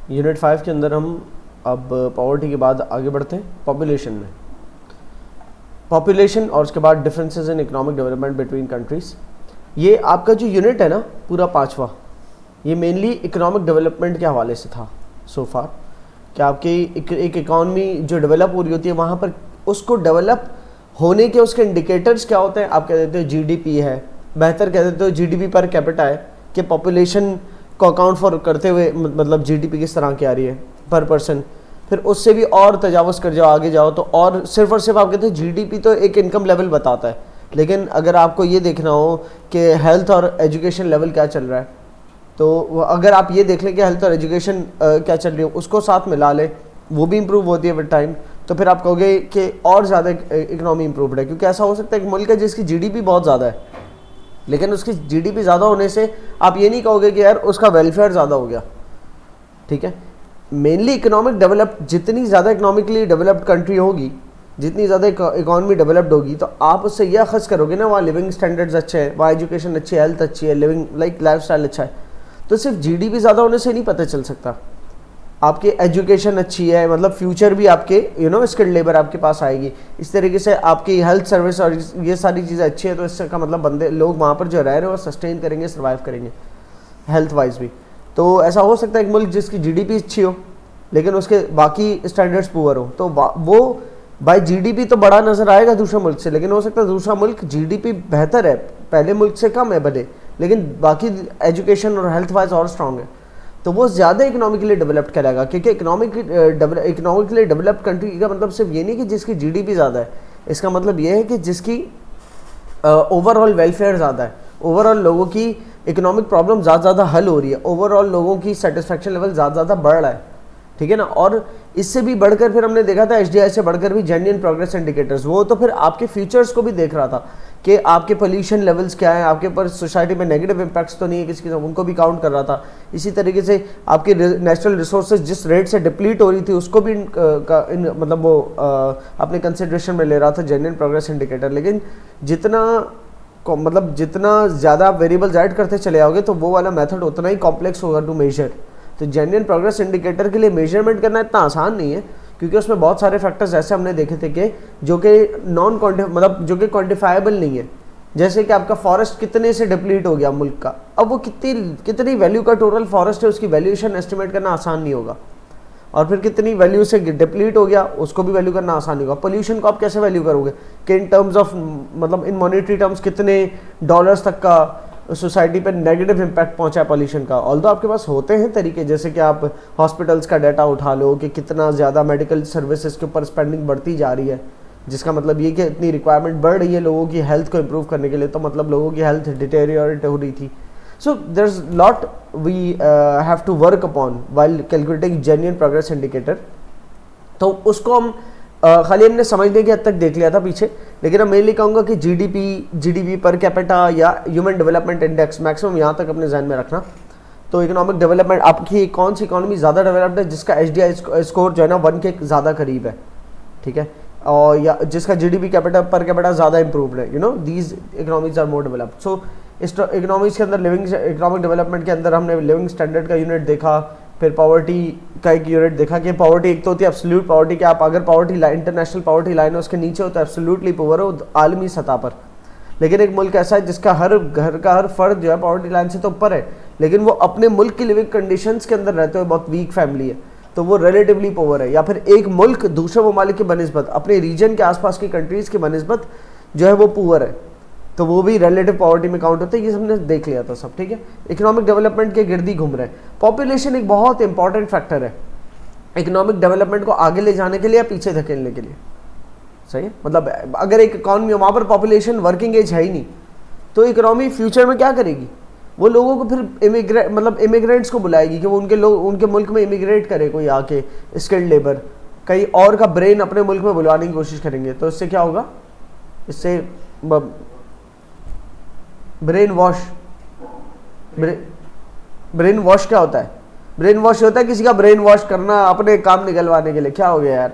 Unit 5 के अंदर हम अब पॉवर्टी के बाद आगे बढ़ते हैं पॉपुलेशन में। पॉपुलेशन और उसके बाद differences in economic development between countries. ये आपका जो यूनिट है ना पूरा 5वां, ये मेनली इकोनॉमिक डेवलपमेंट के हवाले से था सो फार, कि आपकी एक इकॉनमी जो डेवलप हो रही होती है वहाँ पर उसको डेवलप होने के उसके इंडिकेटर्स क्या होते हैं। आप कह देते हो जीडीपी है, बेहतर कह देते हो जीडीपी पर कैपिटा है, कि पॉपुलेशन को अकाउंट फॉर करते हुए मतलब जीडीपी किस तरह की आ रही है पर पर्सन। फिर उससे भी और तजावज़ कर जाओ, आगे जाओ तो और सिर्फ आप कहते हैं जीडीपी तो एक इनकम लेवल बताता है, लेकिन अगर आपको ये देखना हो कि हेल्थ और एजुकेशन लेवल क्या चल रहा है, तो अगर आप ये देख लें कि हेल्थ और एजुकेशन क्या चल रही है, उसको साथ मिला लें, वो भी इम्प्रूव होती है विद टाइम, तो फिर आप कहोगे कि और ज़्यादा इकनॉमी इम्प्रूवड है। क्योंकि ऐसा हो सकता है कि मुल्क है जिसकी जीडीपी बहुत ज़्यादा है, लेकिन उसकी जीडीपी ज़्यादा होने से आप ये नहीं कहोगे कि यार उसका वेलफेयर ज़्यादा हो गया। ठीक है, मेनली इकोनॉमिक डेवलप्ड, जितनी ज़्यादा इकोनॉमिकली डेवलप्ड कंट्री होगी, जितनी ज़्यादा इकॉनमी डेवलप्ड होगी, तो आप उससे यह अखज़ करोगे ना वहाँ लिविंग स्टैंडर्ड्स अच्छे हैं, वहाँ एजुकेशन अच्छी है, हेल्थ अच्छी है, लिविंग लाइफ स्टाइल अच्छा है। तो सिर्फ जीडीपी ज़्यादा होने से नहीं पता चल सकता, आपकी एजुकेशन अच्छी है, मतलब फ्यूचर भी आपके स्किल्ड लेबर आपके पास आएगी, इस तरीके से आपकी हेल्थ सर्विस और ये सारी चीज़ें अच्छी है, तो इससे का मतलब लोग वहाँ पर जो रह रहे हैं वो सस्टेन करेंगे, सर्वाइव करेंगे हेल्थ वाइज भी। तो ऐसा हो सकता है एक मुल्क जिसकी जीडीपी अच्छी हो लेकिन उसके बाकी स्टैंडर्ड्स पुअर हो, तो वो बाय जीडीपी तो बड़ा नज़र आएगा दूसरे मुल्क से, लेकिन हो सकता है दूसरा मुल्क जीडीपी बेहतर है, पहले मुल्क से कम है भले, लेकिन बाकी एजुकेशन और हेल्थ वाइज और स्ट्रॉन्ग है, तो वो ज़्यादा इकोनॉमिकली डेवलप्ड कहलाएगा। क्योंकि इकोनॉमिकली डेवलप्ड कंट्री का मतलब सिर्फ ये नहीं कि जिसकी जीडीपी ज़्यादा है, इसका मतलब ये है कि जिसकी ओवरऑल वेलफेयर ज़्यादा है, ओवरऑल लोगों की इकोनॉमिक प्रॉब्लम ज़्यादा हल हो रही है, ओवरऑल लोगों की सेटिस्फेक्शन लेवल ज़्यादा बढ़ रहा है। ठीक है ना, और इससे भी बढ़कर फिर हमने देखा था एचडीआई से बढ़कर भी जेन्युइन प्रोग्रेस इंडिकेटर्स, वो तो फिर आपके फ्यूचर्स को भी देख रहा था कि आपके पोल्यूशन लेवल्स क्या है, आपके ऊपर सोसाइटी में नेगेटिव इम्पैक्ट्स तो नहीं है किसी के, उनको भी काउंट कर रहा था। इसी तरीके से आपकी नेचुरल रिसोर्सेज जिस रेट से डिप्लीट हो रही थी उसको भी मतलब वो अपने कंसिडरेशन में ले रहा था जेन्युइन प्रोग्रेस इंडिकेटर। लेकिन जितना ज़्यादा आप वेरिएबल्स ऐड करते चले आओगे तो वो वाला मेथड उतना ही कॉम्प्लेक्स होगा टू मेजर। तो जेन्युइन प्रोग्रेस इंडिकेटर के लिए मेजरमेंट करना इतना आसान नहीं है, क्योंकि उसमें बहुत सारे फैक्टर्स ऐसे हमने देखे थे कि जो कि जो कि क्वान्टिफाइबल नहीं है। जैसे कि आपका फॉरेस्ट कितने से डिप्लीट हो गया मुल्क का, अब वो कितनी वैल्यू का टोटल फॉरेस्ट है उसकी वैल्यूएशन एस्टिमेट करना आसान नहीं होगा, और फिर कितनी वैल्यू से डिप्लीट हो गया उसको भी वैल्यू करना आसान नहीं होगा। पोल्यूशन को आप कैसे वैल्यू करोगे कि इन टर्म्स ऑफ मतलब इन मॉनेटरी टर्म्स कितने डॉलर्स तक का सोसाइटी पर नेगेटिव इम्पैक्ट पहुंचा है पोल्यूशन का। ऑल्दो आपके पास होते हैं तरीके, जैसे कि आप हॉस्पिटल्स का डाटा उठा लो कि कितना ज़्यादा मेडिकल सर्विसेज के ऊपर स्पेंडिंग बढ़ती जा रही है, जिसका मतलब ये कि इतनी रिक्वायरमेंट बढ़ रही है लोगों की हेल्थ को इम्प्रूव करने के लिए, तो मतलब लोगों की हेल्थ डिटेरियोरेट हो रही थी। So there is lot we have to work upon while calculating genuine progress indicator. तो उसको हम खाली हमने समझने की हद तक देख लिया था पीछे, लेकिन मैं मेनली कहूँगा कि जीडीपी पर कैपिटा या ह्यूमन डेवलपमेंट इंडेक्स मैक्सिमम यहाँ तक अपने जहन में रखना। तो इकोनॉमिक डेवलपमेंट आपकी कौन सी इकॉनमी ज़्यादा डेवलप्ड है, जिसका एचडीआई स्कोर जो है ना 1 के ज़्यादा करीब है, ठीक है, और या जिसका जीडीपी पर कैपिटा ज़्यादा इंप्रूव्ड है, these economies are more developed. So इस इकोनॉमीज के अंदर इकोनॉमिक डेवलपमेंट के अंदर हमने लिविंग स्टैंडर्ड का यूनिट देखा, फिर पॉवर्टी का एक यूनिट देखा कि पॉवर्टी एक तो होती है एब्सोल्यूट पॉवर्टी, कि आप अगर इंटरनेशनल पॉवर्टी लाइन है उसके नीचे हो तो एब्सोल्यूटली पुअर हो आलमी सतह पर। लेकिन एक मुल्क ऐसा है जिसका हर घर का हर फर्द जो है पॉवर्टी लाइन से तो ऊपर है, लेकिन वो अपने मुल्क की लिविंग कंडीशंस के अंदर रहते हुए बहुत वीक फैमिली है, तो वो रिलेटिवली पुअर है। या फिर एक मुल्क दूसरे ममालिक के बनिस्बत अपने रीजन के आसपास की कंट्रीज़ के बनिस्बत जो है वो पुअर है, तो वो भी रिलेटिव पॉवर्टी में काउंट होता है। ये हमने देख लिया था सब, ठीक है। इकोनॉमिक डेवलपमेंट के गिर्द ही घूम रहे हैं। पॉपुलेशन एक बहुत इंपॉर्टेंट फैक्टर है इकोनॉमिक डेवलपमेंट को आगे ले जाने के लिए या पीछे धकेलने के लिए, सही है। मतलब अगर एक इकॉनमी वहाँ पर पॉपुलेशन वर्किंग एज है ही नहीं, तो इकोनॉमी फ्यूचर में क्या करेगी, वो लोगों को फिर इमिग्रेंट्स को बुलाएगी कि वो उनके मुल्क में इमिग्रेट करे, कोई आके स्किल्ड लेबर कहीं और का ब्रेन अपने मुल्क में बुलाने की कोशिश करेंगे। तो इससे क्या होगा, इससे ब्रेन वॉश क्या होता है, ब्रेन वॉश होता है किसी का ब्रेन वॉश करना अपने काम निकलवाने के लिए। क्या हो गया यार,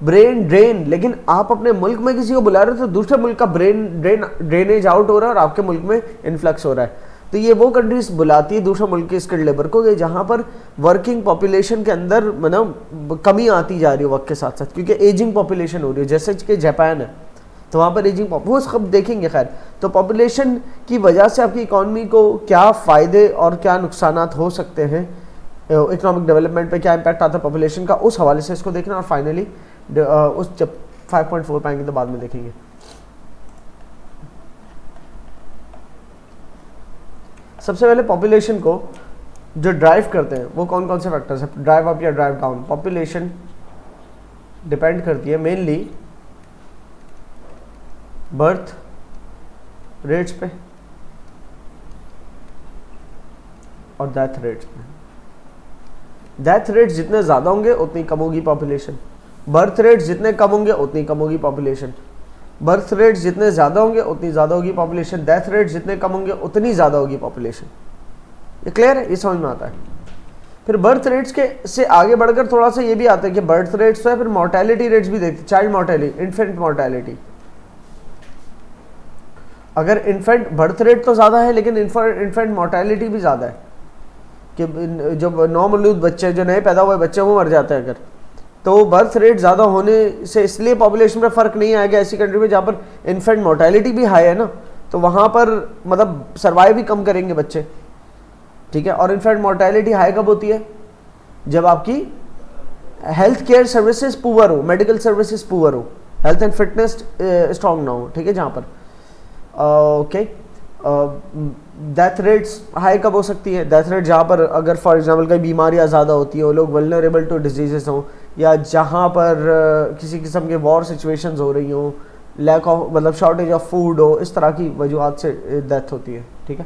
ब्रेन ड्रेन। लेकिन आप अपने मुल्क में किसी को बुला रहे हो तो दूसरे मुल्क का ड्रेनेज आउट हो रहा है और आपके मुल्क में इन्फ्लक्स हो रहा है। तो ये वो कंट्रीज बुलाती है दूसरे मुल्क के स्किल्ड लेबर को, कि जहाँ पर वर्किंग पॉपुलेशन के अंदर मतलब कमी आती जा रही है वक्त के साथ साथ, क्योंकि एजिंग पॉपुलेशन हो रही है, जैसे कि जापान है तो वहाँ पर एजिंग वो सब देखेंगे। खैर, तो पॉपुलेशन की वजह से आपकी इकॉनमी को क्या फ़ायदे और क्या नुकसानात हो सकते हैं, इकोनॉमिक डेवलपमेंट पे क्या इम्पैक्ट आता है पॉपुलेशन का, उस हवाले से इसको देखना। और फाइनली उस जब 5.4 पाएंगे तो बाद में देखेंगे। सबसे पहले पॉपुलेशन को जो ड्राइव करते हैं वो कौन कौन से फैक्टर्स हैं, ड्राइव अप या ड्राइव डाउन। पॉपुलेशन डिपेंड करती है मेनली बर्थ रेट्स पे और डेथ रेट्स पे। डेथ रेट्स जितने ज़्यादा होंगे उतनी कम होगी पॉपुलेशन, बर्थ रेट्स जितने कम होंगे उतनी कम होगी पॉपुलेशन, बर्थ रेट्स जितने ज़्यादा होंगे उतनी ज़्यादा होगी पॉपुलेशन, डेथ रेट्स जितने कम होंगे उतनी ज़्यादा होगी पॉपुलेशन। ये क्लियर है, ये समझ में आता है। फिर बर्थ रेट्स के से आगे बढ़कर थोड़ा सा ये भी आता है कि बर्थ रेट्स तो है, फिर मोर्टेलिटी रेट्स भी देखते हैं, चाइल्ड मोर्टेलिटी, इन्फेंट मोर्टेलिटी। अगर इन्फेंट बर्थ रेट तो ज़्यादा है लेकिन इन्फेंट मोर्टेलिटी भी ज़्यादा है, कि जो नौमौलूद बच्चे, जो नए पैदा हुए बच्चे वो मर जाते हैं अगर, तो बर्थ रेट ज़्यादा होने से इसलिए पॉपुलेशन में फ़र्क नहीं आएगा। ऐसी कंट्री में जहाँ पर इन्फेंट मोर्टेलिटी भी हाई है ना, तो वहाँ पर मतलब सर्वाइव भी कम करेंगे बच्चे, ठीक है। और इन्फेंट मोर्टेलिटी हाई कब होती है, जब आपकी हेल्थ केयर सर्विसेज पुअर हो, मेडिकल सर्विसेज पुअर हो, हेल्थ एंड फिटनेस स्ट्रॉन्ग ना हो, ठीक है। जहाँ पर ओके, डेथ रेट्स हाई कब हो सकती है, डेथ रेट जहाँ पर अगर फॉर एग्जांपल कई बीमारियाँ ज़्यादा होती हो, लोग वल्नरेबल टू डिजीजेस हों, या जहाँ पर किसी किस्म के वॉर सिचुएशंस हो रही हों, लैक ऑफ मतलब शॉर्टेज ऑफ फूड हो, इस तरह की वजूहत से डेथ होती है, ठीक है।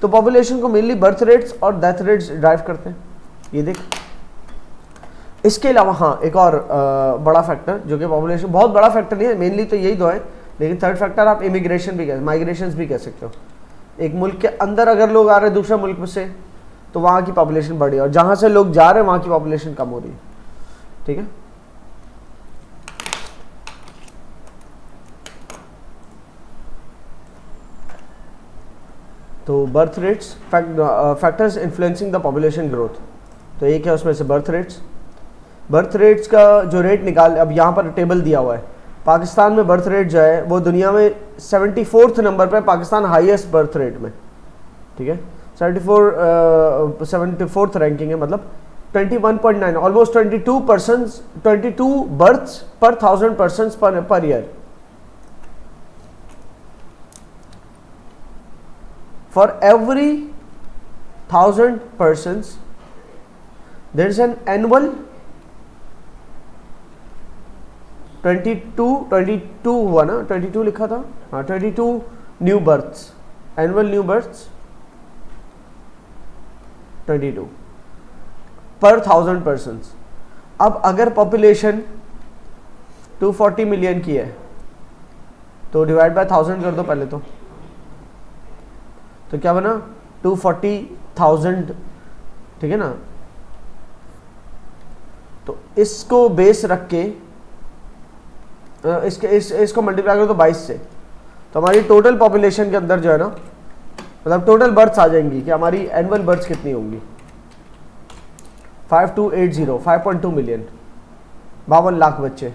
तो पॉपुलेशन को मेनली बर्थ रेट्स और डेथ रेट्स ड्राइव करते हैं, ये देख। इसके अलावा हाँ एक और बड़ा फैक्टर जो कि पॉपुलेशन, बहुत बड़ा फैक्टर नहीं है, मेनली तो यही दो है, लेकिन थर्ड फैक्टर आप इमिग्रेशन भी माइग्रेशन भी कह सकते हो। एक मुल्क के अंदर अगर लोग आ रहे हैं दूसरे मुल्क में से तो वहाँ की पॉपुलेशन बढ़ी, और जहाँ से लोग जा रहे हैं वहाँ की पॉपुलेशन कम हो रही है, ठीक है। तो birth rates factors influencing the population growth, तो एक है उसमें से बर्थ रेट्स। बर्थ रेट्स का जो रेट निकाल, अब यहाँ पर टेबल दिया हुआ है, पाकिस्तान में बर्थ रेट जो है वो दुनिया में 74th नंबर पे, पाकिस्तान हाईएस्ट बर्थ रेट में, ठीक है। 74th रैंकिंग है, मतलब 21.9, ऑलमोस्ट 22 बर्थ्स पर 1000 persons per year. For every 1000 persons there is an annual 22 हुआ ना, 22 लिखा था, हाँ 22 new births, annual new births 22 पर 1000 persons। अब अगर पॉपुलेशन 240 मिलियन की है तो डिवाइड बाय 1000 कर दो पहले तो क्या बना 240,000, ठीक है ना। तो इसको बेस रख के इसको मल्टीप्लाई करो तो 22 से, तो हमारी टोटल पॉपुलेशन के अंदर जो है ना, मतलब टोटल बर्थ्स आ जाएंगी कि हमारी एनुअल बर्थ्स कितनी होंगी, 5280, 5.2 मिलियन, 52 लाख बच्चे,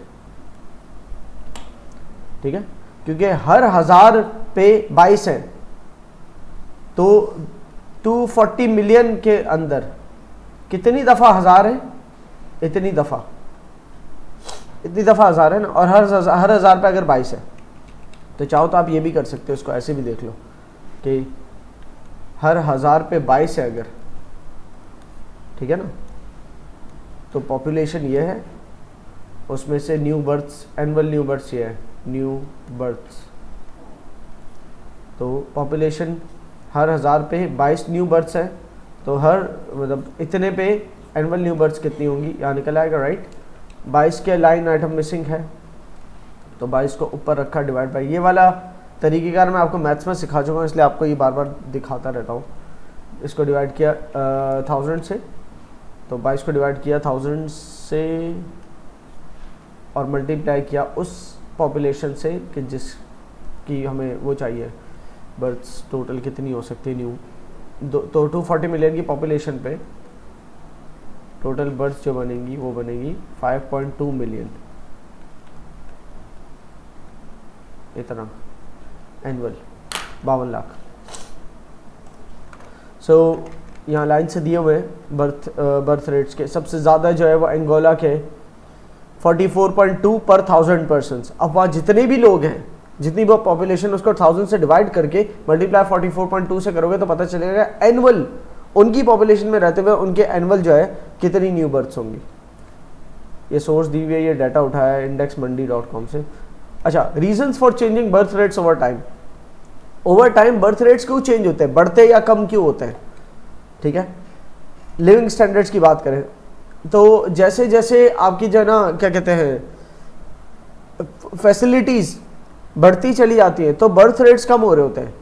ठीक है। क्योंकि हर 1000 पे 22 है, तो 240 मिलियन के अंदर कितनी दफ़ा 1000 है, इतनी दफ़ा 1000 है ना, और हर 1000 पे अगर 22 है, तो चाहो तो आप ये भी कर सकते हो, इसको ऐसे भी देख लो कि हर 1000 पे 22 है अगर, ठीक है ना, तो पॉपुलेशन ये है, उसमें से new births, annual new births ये है, न्यू बर्थ्स, तो पॉपुलेशन हर 1000 पे 22 न्यू बर्थ्स है, तो हर मतलब इतने पे एनुअल न्यू बर्थ्स कितनी होंगी, यहाँ निकल आएगा, राइट। 22 के लाइन आइटम मिसिंग है, तो 22 को ऊपर रखा, डिवाइड बाई, ये वाला तरीक़ेकार मैं आपको मैथ्स में सिखा चुका हूँ, इसलिए आपको ये बार बार दिखाता रहता हूँ। इसको डिवाइड किया 1000 से, तो 22 को डिवाइड किया 1000 से और मल्टीप्लाई किया उस पॉपुलेशन से कि जिसकी हमें वो चाहिए, बर्थ्स टोटल कितनी हो सकती है न्यू, तो 240 मिलियन की पॉपुलेशन पे टोटल बर्थ जो बनेगी वो बनेगी 5.2 मिलियन, इतना एनुअल 52 लाख। सो यहाँ लाइन से दिए हुए बर्थ रेट्स के सबसे ज़्यादा जो है वो अंगोला के 44.2 पर 1000 पर्सन्स। अब वहाँ जितने भी लोग हैं, जितनी वो पॉपुलेशन उसको 1000 से डिवाइड करके मल्टीप्लाई 44.2 से करोगे तो पता चलेगा एनुअल उनकी पॉपुलेशन में रहते हुए उनके एनुअल जो है कितनी न्यू बर्थ्स होंगी। ये सोर्स दी हुई है, ये डाटा उठाया है indexmandi.com से। अच्छा, reasons for changing birth rates over time. Over time birth rates क्यों चेंज होते हैं, बढ़ते या कम क्यों होते हैं? ठीक है, लिविंग स्टैंडर्ड्स की बात करें तो जैसे जैसे आपकी जो है ना क्या कहते हैं फैसिलिटीज बढ़ती चली जाती है तो बर्थ रेट्स कम हो रहे होते हैं।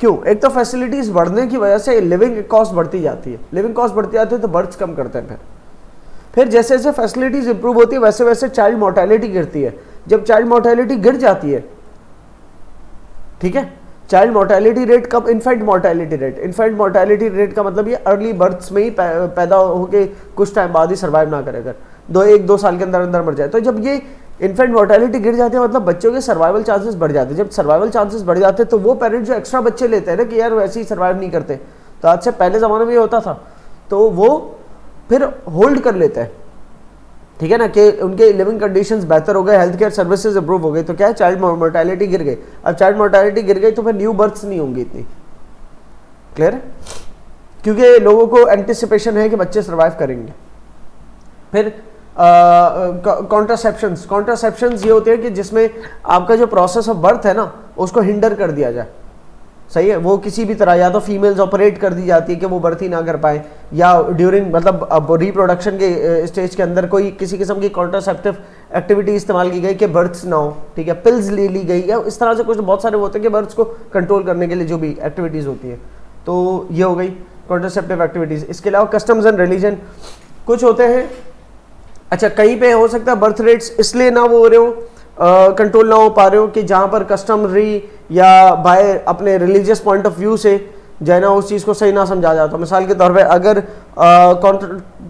क्यों? एक तो फैसिलिटीज बढ़ने की वजह से लिविंग कॉस्ट बढ़ती जाती है, लिविंग कॉस्ट बढ़ती जाती है तो बर्थ्स कम करते हैं। फिर जैसे जैसे फैसिलिटीज इंप्रूव होती है वैसे वैसे चाइल्ड मोर्टेलिटी गिरती है। जब चाइल्ड मोर्टेलिटी गिर जाती है, ठीक है, चाइल्ड मोर्टेलिटी रेट कब, infant mortality rate, infant mortality rate का मतलब ये अर्ली बर्थ्स में ही पैदा होके कुछ टाइम बाद ही सर्वाइव ना करे, अगर 1-2 साल के अंदर अंदर मर जाए। तो जब ये इन्फेंट मोर्टेलिटी गिर जाती है मतलब बच्चों के सर्वाइवल चांसेस बढ़ जाते हैं। जब सर्वाइवल चांसेस बढ़ जाते हैं तो वो पेरेंट्स जो एक्स्ट्रा बच्चे लेते हैं ना कि यार वैसे ही सर्वाइव नहीं करते, तो आज से पहले ज़माने में ये होता था, तो वो फिर होल्ड कर लेते हैं, ठीक है ना, कि उनके लिविंग कंडीशंस बेहतर हो गए, हेल्थ केयर सर्विसेज इंप्रूव हो गई, तो क्या है चाइल्ड मोर्टेलिटी गिर गई। अब चाइल्ड मोर्टेलिटी गिर गई तो फिर न्यू बर्थ्स नहीं होंगी इतनी। क्लियर है? क्योंकि लोगों को एंटिसिपेशन है कि बच्चे सर्वाइव करेंगे। फिर कॉन्ट्रासेप्शंस ये होते हैं कि जिसमें आपका जो प्रोसेस ऑफ बर्थ है ना उसको हिंडर कर दिया जाए। सही है, वो किसी भी तरह या तो फीमेल्स ऑपरेट कर दी जाती है कि वो बर्थ ही ना कर पाए, या ड्यूरिंग मतलब अब रिप्रोडक्शन के स्टेज के अंदर कोई किसी किस्म की कॉन्ट्रासेप्टिव एक्टिविटी इस्तेमाल की गई कि बर्थ्स ना हो, ठीक है, पिल्स ले ली गई, या इस तरह से कुछ बहुत सारे होते हैं कि बर्थ्स को कंट्रोल करने के लिए जो भी एक्टिविटीज़ होती हैं। तो ये हो गई कॉन्ट्रासेप्टिव एक्टिविटीज़। इसके अलावा कस्टम्स एंड रिलीजन कुछ होते हैं। अच्छा, कहीं पे हो सकता है बर्थ रेट्स इसलिए ना वो हो रहे हो, कंट्रोल ना हो पा रहे हो कि जहाँ पर कस्टमरी या बाय अपने रिलीजियस पॉइंट ऑफ व्यू से जो है ना उस चीज़ को सही ना समझा जाता। मिसाल के तौर पे अगर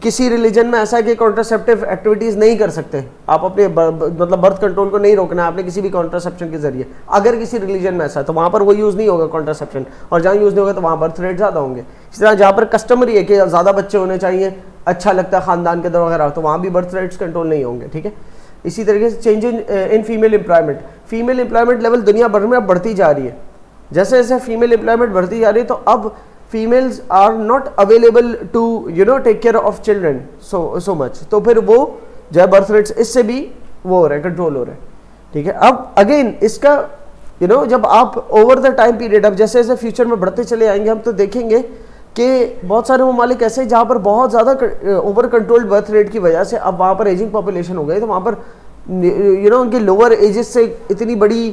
किसी रिलीजन में ऐसा है कि कॉन्ट्रासेप्टिव एक्टिविटीज़ नहीं कर सकते, आप अपने मतलब बर्थ कंट्रोल को नहीं रोकना है आपने किसी भी कॉन्ट्रासेप्शन के जरिए, अगर किसी रिलीजन में ऐसा है तो वहाँ पर वो यूज़ नहीं होगा कॉन्ट्रासेप्शन, और जहाँ यूज़ नहीं होगा तो वहाँ बर्थ रेट ज़्यादा होंगे। इसी तरह जहाँ पर कस्टमरी है कि ज़्यादा बच्चे होने चाहिए, अच्छा लगता है ख़ानदान के अंदर वगैरह, तो वहाँ भी बर्थ रेट्स कंट्रोल नहीं होंगे। ठीक है, इसी तरीके से change in female employment, female employment level दुनिया भर में बढ़ती जा रही है। जैसे जैसे फीमेल एम्प्लॉयमेंट बढ़ती जा रही है तो अब females are not available to take care of children so much, तो फिर वो जो है बर्थ रेट्स इससे भी वो हो रहे हैं, कंट्रोल हो रहे हैं। ठीक है, अब अगेन इसका जब आप ओवर द टाइम पीरियड, अब जैसे जैसे फ्यूचर में बढ़ते चले आएंगे हम तो देखेंगे कि बहुत सारे ममालिक ऐसे जहाँ पर बहुत ज़्यादा ओवर कंट्रोल्ड बर्थ रेट की वजह से अब वहाँ पर एजिंग पॉपुलेशन हो गई, तो वहाँ पर उनके लोअर एजेस से इतनी बड़ी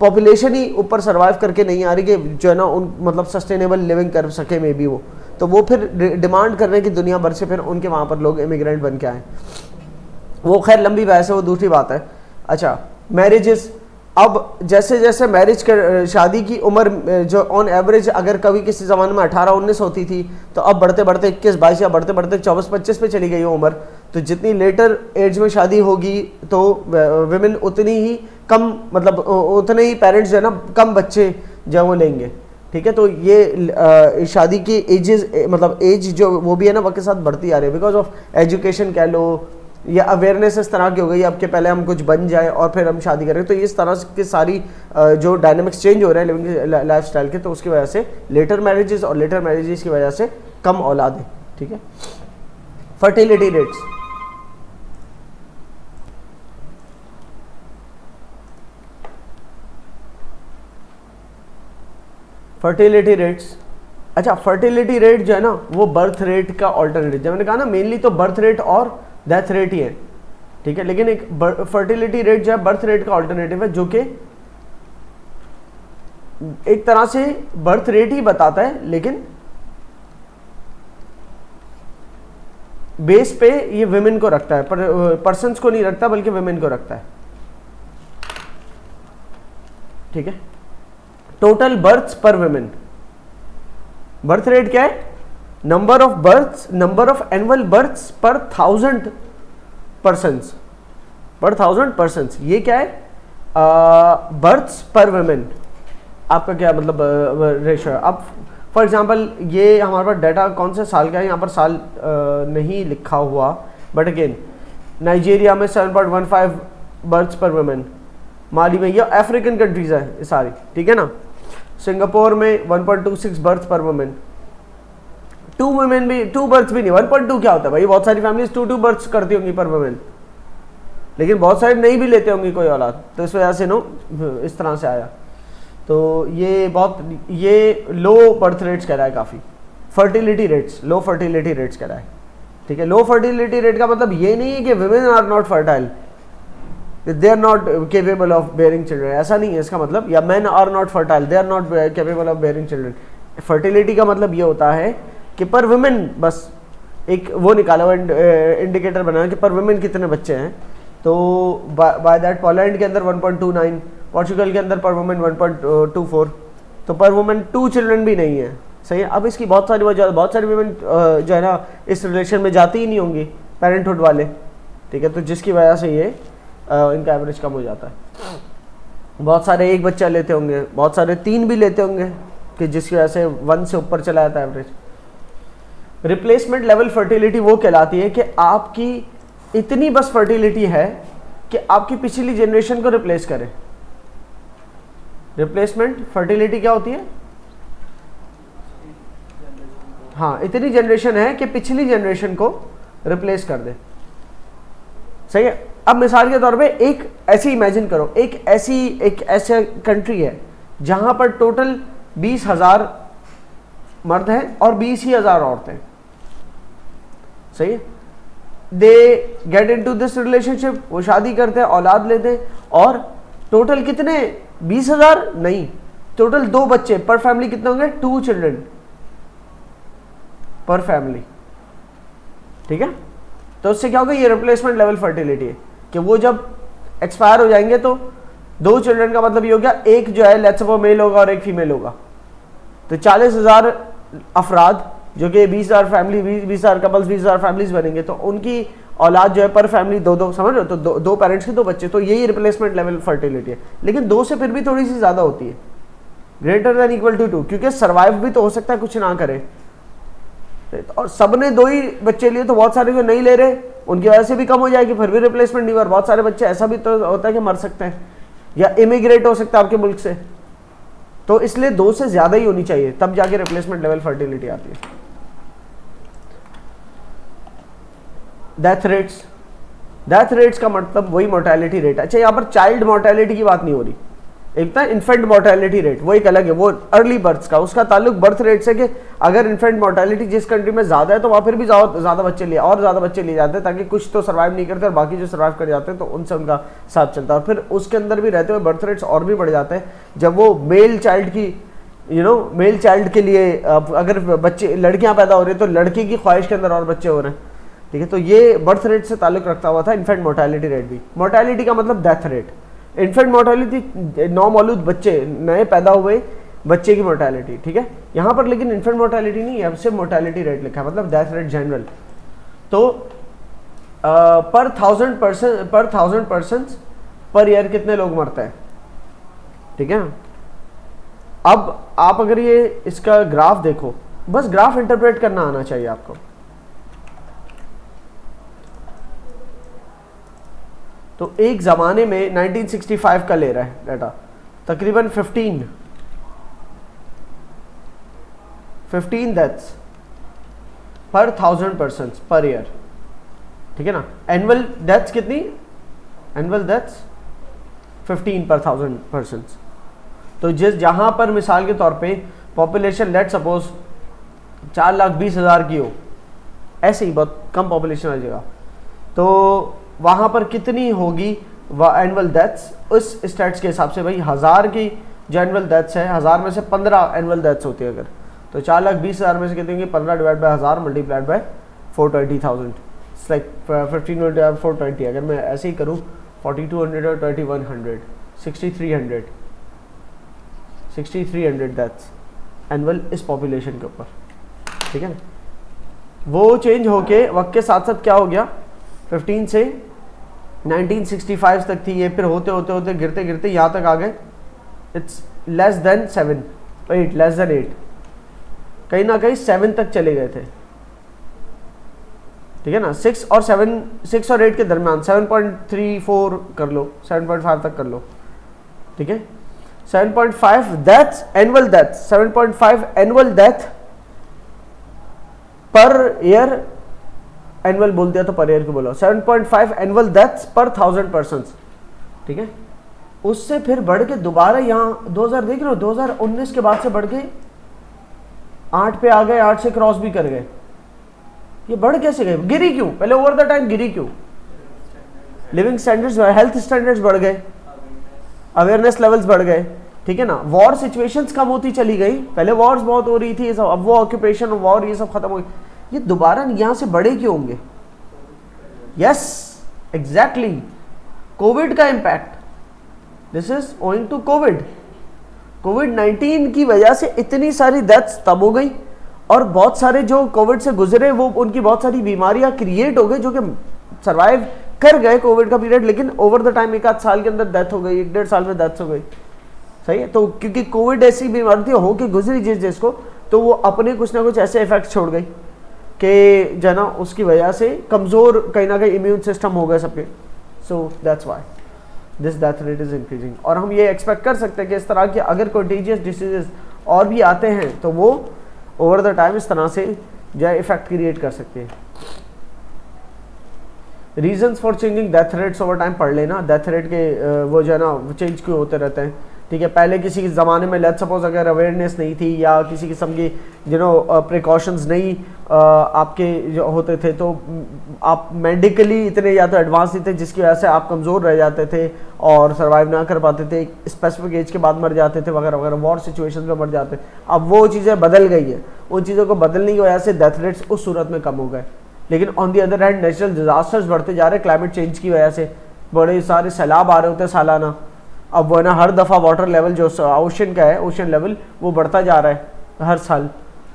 पॉपुलेशन ही ऊपर सर्वाइव करके नहीं आ रही कि जो है ना उन मतलब सस्टेनेबल लिविंग कर सके मे बी वो, तो वो फिर डिमांड कर रहे हैं कि दुनिया भर से फिर उनके वहाँ पर लोग इमिग्रेंट बन के आए। वो खैर लंबी बहस है, वो दूसरी बात है। अच्छा, मैरिजेस, अब जैसे जैसे मैरिज कर शादी की उम्र जो ऑन एवरेज अगर कभी किसी ज़माने में 18-19 होती थी तो अब बढ़ते बढ़ते 21-22 या बढ़ते बढ़ते 24-25 पे चली गई वो उम्र, तो जितनी लेटर एज में शादी होगी तो विमेन उतनी ही कम मतलब उतने ही पेरेंट्स जो है ना कम बच्चे जो वो लेंगे। ठीक है, तो ये शादी की एजेस मतलब एज जो वो भी है ना वक्त के साथ बढ़ती आ रही है बिकॉज ऑफ एजुकेशन कह लो या अवेयरनेस इस तरह की हो गई अब कि पहले हम कुछ बन जाए और फिर हम शादी करें, तो इस तरह की सारी जो डायनामिक्स चेंज हो रहे हैं लिविंग लाइफ स्टाइल के, तो उसकी वजह से लेटर मैरिजेस और लेटर मैरिजेस की वजह से कम औलाद है। ठीक है, फर्टिलिटी रेट्स, फर्टिलिटी रेट्स, अच्छा फर्टिलिटी रेट जो है ना वो बर्थ रेट का ऑल्टरनेटिव, जब मैंने कहा ना मेनली तो बर्थ रेट और डेथ रेट ही है। ठीक है, लेकिन एक फर्टिलिटी रेट जो है बर्थ रेट का ऑल्टरनेटिव है, जो कि एक तरह से बर्थ रेट ही बताता है लेकिन बेस पे ये विमेन को रखता है, पर्सन्स को नहीं रखता बल्कि विमेन को रखता है। ठीक है, टोटल बर्थ्स पर विमेन, बर्थ रेट क्या है? Number of births, number of annual births पर 1000 पर्सन्स, पर 1000 पर्सन्स। ये क्या है? बर्थ्स पर वुमेन। आपका क्या मतलब रेशो है? अब फॉर एग्जांपल ये हमारे पास डाटा कौन से साल का है, यहाँ पर साल नहीं लिखा हुआ, बट अगेन नाइजीरिया में 7.15 बर्थ्स पर वुमेन, माली में, ये अफ्रीकन कंट्रीज है ये सारी, ठीक है ना। सिंगापुर में 1.26 बर्थ्स पर वुमेन, 2 वुमेन भी, 2 बर्थ्स भी नहीं, 1.2 क्या होता है भाई? बहुत सारी फैमिलीज 2 बर्थ्स करती होंगी पर वुमेन, लेकिन बहुत सारे नहीं भी लेते होंगे कोई औलाद, तो इस वजह से नो इस तरह से आया। तो ये बहुत, ये लो बर्थ रेट्स कह रहा है काफ़ी, फर्टिलिटी रेट्स, लो फर्टिलिटी रेट्स कह रहा है, ठीक है। लो फर्टिलिटी रेट का मतलब ये नहीं है कि women are not fertile, they are not capable of bearing children, ऐसा नहीं है इसका मतलब, या man are not fertile, they are not capable of bearing children. Fertility का मतलब ये होता है कि पर वुमेन, बस एक वो निकाला हुआ इंडिकेटर बनाया कि पर वुमेन कितने बच्चे हैं, तो बाय दैट पोलैंड के अंदर 1.29, पोर्चुगल के अंदर पर वुमेन 1.24, तो पर वुमेन 2 चिल्ड्रन भी नहीं है, सही है। अब इसकी बहुत सारी वजह, बहुत सारी वुमेन जो है ना इस रिलेशन में जाती ही नहीं होंगी, पेरेंटहुड वाले, ठीक है, तो जिसकी वजह से ये इनका एवरेज कम हो जाता है। बहुत सारे 1 बच्चा लेते होंगे, बहुत सारे 3 भी लेते होंगे, कि जिसकी वजह से 1 से ऊपर चला जाता है एवरेज। रिप्लेसमेंट लेवल फर्टिलिटी वो कहलाती है कि आपकी इतनी बस फर्टिलिटी है कि आपकी पिछली जनरेशन को रिप्लेस करे। रिप्लेसमेंट फर्टिलिटी क्या होती है? हाँ, इतनी जनरेशन है कि पिछली जनरेशन को रिप्लेस कर दे, सही है। अब मिसाल के तौर पे एक ऐसी इमेजिन करो, एक ऐसा कंट्री है जहां पर टोटल 20,000 मर्द हैं और 20,000 औरतें, सही है। They get into this relationship, वो शादी करते हैं, औलाद लेते हैं, और टोटल कितने? 20,000 नहीं, टोटल 2 बच्चे पर फैमिली कितने होंगे? 2 चिल्ड्रन पर फैमिली, ठीक है। तो उससे क्या होगा? ये रिप्लेसमेंट लेवल फर्टिलिटी है कि वो जब एक्सपायर हो जाएंगे तो 2 चिल्ड्रन का मतलब ये हो गया, एक जो है लेट्स सपोज मेल होगा और एक फीमेल होगा, तो 40,000 अफराद जो कि 20,000 फैमिली, 20,000 कपल्स, 20,000 फैमिलीज बनेंगे, तो उनकी औलाद जो है पर फैमिली 2-2, समझ रहे हो, तो 2 पेरेंट्स के 2 बच्चे, तो यही रिप्लेसमेंट लेवल फर्टिलिटी है। लेकिन 2 से फिर भी थोड़ी सी ज़्यादा होती है, ग्रेटर देन इक्वल टू 2, क्योंकि सर्वाइव भी तो हो सकता है कुछ ना करे, और सबने 2 ही बच्चे लिए, तो बहुत सारे जो नहीं ले रहे उनकी वजह से भी कम हो जाएगी, फिर भी रिप्लेसमेंट नहीं हुआ। बहुत सारे बच्चे ऐसा भी तो होता है कि मर सकते हैं या इमिग्रेट हो सकता है आपके मुल्क से, तो इसलिए 2 से ज़्यादा ही होनी चाहिए, तब जाके रिप्लेसमेंट लेवल फर्टिलिटी आती है। डेथ रेट्स का मतलब वही मोर्टेलिटी रेट। अच्छा, यहाँ पर चाइल्ड मोर्टेलिटी की बात नहीं हो रही, एक था इन्फेंट मोर्टेलिटी रेट, वो एक अलग है, वो अर्ली बर्थ का, उसका ताल्लुक बर्थ रेट से कि अगर इन्फेंट मोर्टेलिटी जिस कंट्री में ज़्यादा है तो वहाँ फिर भी ज़्यादा बच्चे लिए, और ज़्यादा बच्चे लिए जाते हैं, ताकि कुछ तो सर्वाइव नहीं करते और बाकी जो सर्वाइव कर जाते हैं तो उनसे उनका साथ चलता है। और फिर उसके अंदर भी रहते हुए बर्थ रेट्स और भी बढ़ जाते हैं जब वो मेल चाइल्ड की, मेल चाइल्ड के लिए अगर बच्चे, लड़कियाँ पैदा हो रही है तो लड़की की ख्वाहिश के अंदर और बच्चे हो रहे हैं, ठीक है। तो ये बर्थ रेट से ताल्लुक रखता हुआ था इन्फेंट मोर्टेलिटी रेट भी। मोर्टेलिटी का मतलब डेथ रेट, इन्फेंट मोर्टेलिटी नौमौलूद बच्चे, नए पैदा हुए बच्चे की मोर्टेलिटी, ठीक है। यहाँ पर लेकिन इन्फेंट मोर्टेलिटी नहीं है, सिर्फ मोर्टेलिटी रेट लिखा है, मतलब डेथ रेट जनरल। तो पर 1000 पर्सन्स पर ईयर कितने लोग मरते हैं, ठीक है। अब आप अगर ये इसका ग्राफ देखो, बस ग्राफ इंटरप्रेट करना आना चाहिए आपको। तो एक ज़माने में 1965 का ले रहा है डाटा, तकरीबन 15 डेथ्स पर 1000 पर्सन्स पर ईयर, ठीक है ना। एनुअल डेथ्स कितनी? एनुअल डेथ्स 15 पर 1000 पर्सन्स। तो जहाँ पर मिसाल के तौर पे पॉपुलेशन लेट सपोज 4,20,000 की हो, ऐसे ही बहुत कम पॉपुलेशन वाली जगह, तो वहाँ पर कितनी होगी एनुअल डेथ्स? उस स्टैट्स के हिसाब से भाई 1000 की जो एनुअल डेथ्स है, 1000 में से 15 एनुअल डेथ्स होती है अगर, तो 4,20,000 में से कितनी होंगी? 15 divide by 1000 multiplied by 420,000, it's like 15 420। अगर मैं ऐसे ही करूँ 4200 और 2100, 6300 डेथ्स एनुअल इस पॉपुलेशन के ऊपर, ठीक है ना। वो चेंज होके वक्त के साथ साथ क्या हो गया, 15 से 1965 तक थी ये, फिर होते होते होते गिरते गिरते यहाँ तक आ गए, it's less than 7, 8, less than 8, कहीं ना कहीं 7 तक चले गए थे, ठीक है ना। 6 और 8 के दरमियान 7.34 कर लो, 7.5 तक कर लो, ठीक है। 7.5 deaths, annual death, 7.5 annual death per year, annual बोल दिया तो पर ईयर को बोलो, 7.5 एनुअल डेथ्स पर 1000 पर्सन्स, ठीक है। उससे फिर बढ़ के दोबारा यहाँ 2000 देख रहे हो, 2019 के बाद से बढ़ के 8 पे आ गए, 8 से क्रॉस भी कर गए। ये बढ़ कैसे गए, गिरी क्यों, पहले ओवर द टाइम गिरी क्यों? लिविंग स्टैंडर्ड्स, हेल्थ स्टैंडर्ड्स बढ़ गए, अवेयरनेस लेवल्स बढ़ गए, ठीक है ना। वॉर सिचुएशंस कम होती चली गई, पहले वॉर्स बहुत हो रही थी, सब, अब वो ऑक्यूपेशन वॉर ये सब खत्म हो गई, ये दोबारा यहाँ से बड़े क्यों होंगे? यस, एग्जैक्टली, कोविड का impact, this is owing to covid. कोविड-19 की वजह से इतनी सारी डेथ्स तब हो गई, और बहुत सारे जो कोविड से गुजरे वो उनकी बहुत सारी बीमारियां क्रिएट हो गई, जो कि सरवाइव कर गए कोविड का पीरियड, लेकिन ओवर द टाइम 1 आध साल के अंदर डेथ हो गई, 1-1.5 साल में डेथ हो गई, सही है। तो क्योंकि कोविड ऐसी बीमारी थी, हो के गुजरी जिसको, तो वो अपने कुछ ना कुछ ऐसे इफेक्ट छोड़ गई कि जो ना उसकी वजह से कमज़ोर कहीं ना कहीं इम्यून सिस्टम हो गए सबके, so that's why this death rate is increasing. और हम ये एक्सपेक्ट कर सकते हैं कि इस तरह के अगर कंटेजियस डिसीजेस और भी आते हैं तो वो ओवर द टाइम इस तरह से जो है इफेक्ट क्रिएट कर सकते हैं। Reasons for changing death rates over time पढ़ लेना, डेथ रेट के वो जो है ना चेंज क्यों होते रहते हैं, ठीक है। पहले किसी के ज़माने में लेट्स सपोज अगर अवेयरनेस नहीं थी या किसी किस्म की प्रिकॉशंस नहीं आपके जो होते थे, तो आप मेडिकली इतने या तो एडवांस नहीं थे, जिसकी वजह से आप कमज़ोर रह जाते थे और सर्वाइव ना कर पाते थे, स्पेसिफिक एज के बाद मर जाते थे वगैरह वगैरह, वॉर सिचुएशन में मर जाते। अब वो चीज़ें बदल गई है, उन चीज़ों को बदलने की वजह से डेथ रेट्स उस सूरत में कम हो गए। लेकिन on the other hand natural disasters बढ़ते जा रहे हैं, क्लाइमेट चेंज की वजह से बड़े सारे सैलाब आ रहे होते हैं सालाना। अब वो ना हर दफ़ा वाटर लेवल जो ओशन का है, ओशन लेवल वो बढ़ता जा रहा है हर साल,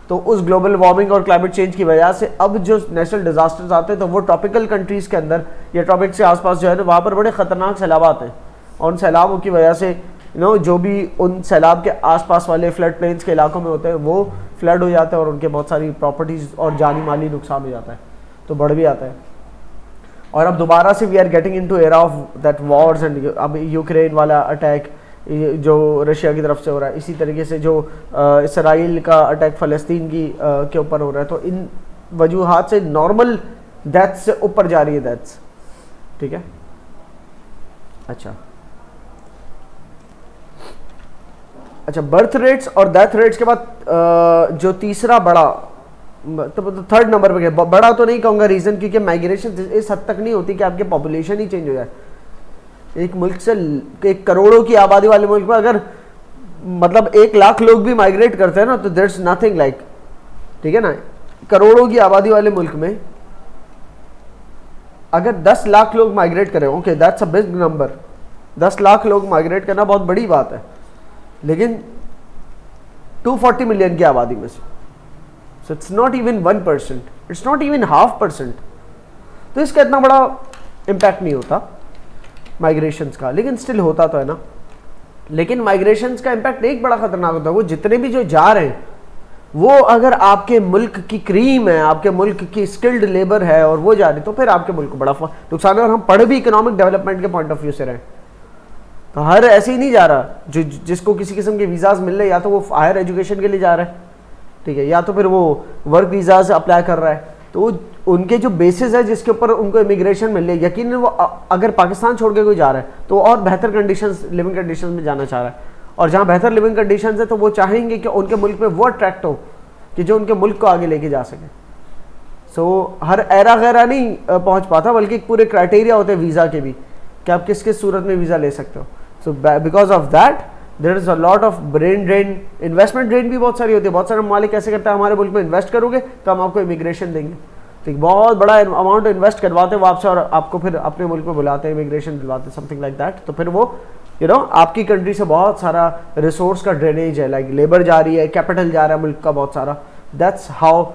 तो उस ग्लोबल वार्मिंग और क्लाइमेट चेंज की वजह से अब जो नेचुरल डिजास्टर्स आते हैं तो वो ट्रॉपिकल कंट्रीज़ के अंदर या ट्रॉपिक से आसपास जो है ना, वहाँ पर बड़े ख़तरनाक सैलाब आते हैं, और उन सैलाबों की वजह से जो भी उन सैलाब के आसपास वाले फ्लड प्लेन्स के इलाकों में होते हैं वो फ्लड हो जाते हैं और उनके बहुत सारी प्रॉपर्टीज़ और जानी माली नुकसान हो जाता है, तो बढ़ भी आता है। और अब दोबारा से we are getting into era of that wars, and अब यूक्रेन वाला अटैक जो रशिया की तरफ से हो रहा है, इसी तरीके से जो इसराइल का अटैक फ़लस्तीन की के ऊपर हो रहा है, तो इन वजूहात से नॉर्मल डेथ से ऊपर जा रही है डेथ्स, ठीक है। अच्छा, बर्थ रेट्स और डेथ रेट्स के बाद जो तीसरा बड़ा, तो थर्ड नंबर पे गया, बड़ा तो नहीं कहूँगा रीज़न, क्योंकि माइग्रेशन इस हद तक नहीं होती कि आपकी पॉपुलेशन ही चेंज हो जाए। एक मुल्क से 1 करोड़ों की आबादी वाले मुल्क में अगर मतलब 1 लाख लोग भी माइग्रेट करते हैं ना, तो देयर इज नथिंग लाइक, ठीक है ना। करोड़ों की आबादी वाले मुल्क में अगर 10 लाख लोग माइग्रेट करें, okay that's a big number, 10 lakh लोग माइग्रेट करना बहुत बड़ी बात है, लेकिन 240 मिलियन की आबादी में से, so it's not even 1%, it's not even 0.5%, तो इसका इतना बड़ा इम्पैक्ट नहीं होता माइग्रेशंस का, लेकिन स्टिल होता तो है ना। लेकिन माइग्रेशंस का इम्पैक्ट एक बड़ा खतरनाक होता है, वो जितने भी जो जा रहे हैं वो अगर आपके मुल्क की क्रीम है, आपके मुल्क की स्किल्ड लेबर है और वो जा रही, तो फिर आपके मुल्क को बड़ा नुकसान है। और हम पढ़ भी इकोनॉमिक डेवलपमेंट के पॉइंट ऑफ व्यू से रहे, तो हर ऐसे ही नहीं जा रहा जो जिसको किसी किस्म के वीज़ाज मिल रहे, या तो वो हायर एजुकेशन के लिए जा रहा है, ठीक है, या तो फिर वो वर्क वीज़ा से अप्लाई कर रहा है, तो उनके जो बेसिस है जिसके ऊपर उनको इमिग्रेशन मिल रही है, यकीन वो अगर पाकिस्तान छोड़ के कोई जा रहा है तो और बेहतर कंडीशंस, लिविंग कंडीशंस में जाना चाह रहा है, और जहाँ बेहतर लिविंग कंडीशंस है तो वो चाहेंगे कि उनके मुल्क में वो अट्रैक्ट हो कि जो उनके मुल्क को आगे लेके जा सके। सो हर एरा गैरा नहीं पहुँच पाता, बल्कि एक पूरे क्राइटेरिया होते हैं वीज़ा के भी कि आप किस किस सूरत में वीज़ा ले सकते हो। So because of that there is a lot of brain drain, investment drain भी बहुत सारी होती है। बहुत सारे ममालिक कैसे करते हैं, हमारे मुल्क में इन्वेस्ट करोगे तो हम आपको इमिग्रेशन देंगे, तो एक बहुत बड़ा अमाउंट इन्वेस्ट करवाते हैं वो आपसे, और आपको फिर अपने मुल्क में बुलाते हैं, इमिग्रेशन दिलवाते हैं, समथिंग लाइक दैट। तो फिर वो आपकी कंट्री से बहुत सारा रिसोर्स का ड्रेनेज है, लाइक लेबर जा रही है, कैपिटल जा रहा है मुल्क का बहुत सारा। दैट्स हाउ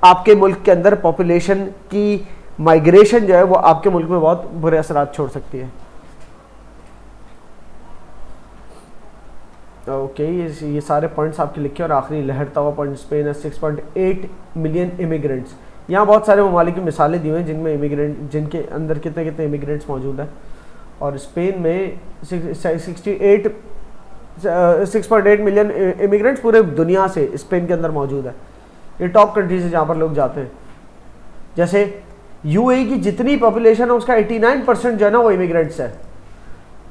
आपके मुल्क के अंदर पॉपुलेशन की माइग्रेशन जो है वो आपके मुल्क में बहुत बुरे असरात छोड़ सकती है। ओके ये सारे पॉइंट्स आपके लिखे। और आखिरी लहरता हुआ पॉइंट, स्पेन है 6.8 मिलियन इमिग्रेंट्स। यहाँ बहुत सारे ममालिक की मिसालें दी हुई हैं जिनमें इमिग्रेंट, जिनके अंदर कितने कितने इमिग्रेंट्स मौजूद हैं। और स्पेन में 6.8 मिलियन इमिग्रेंट्स पूरे दुनिया से स्पेन के अंदर मौजूद है। ये टॉप कंट्रीज है जहाँ पर लोग जाते हैं। जैसे यूएई की जितनी पॉपुलेशन है उसका 89% जो है ना वो इमिग्रेंट्स है।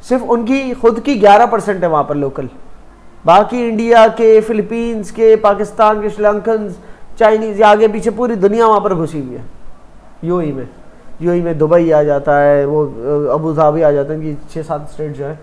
सिर्फ उनकी खुद की 11% है वहाँ पर लोकल। बाकी इंडिया के, फिलीपींस के, पाकिस्तान के, श्रीलंकन, चाइनीज़, आगे पीछे पूरी दुनिया वहाँ पर घुसी हुई है यूएई में। दुबई आ जाता है, वो अबू धाबी आ जाता है, इनकी 6-7 स्टेट जो है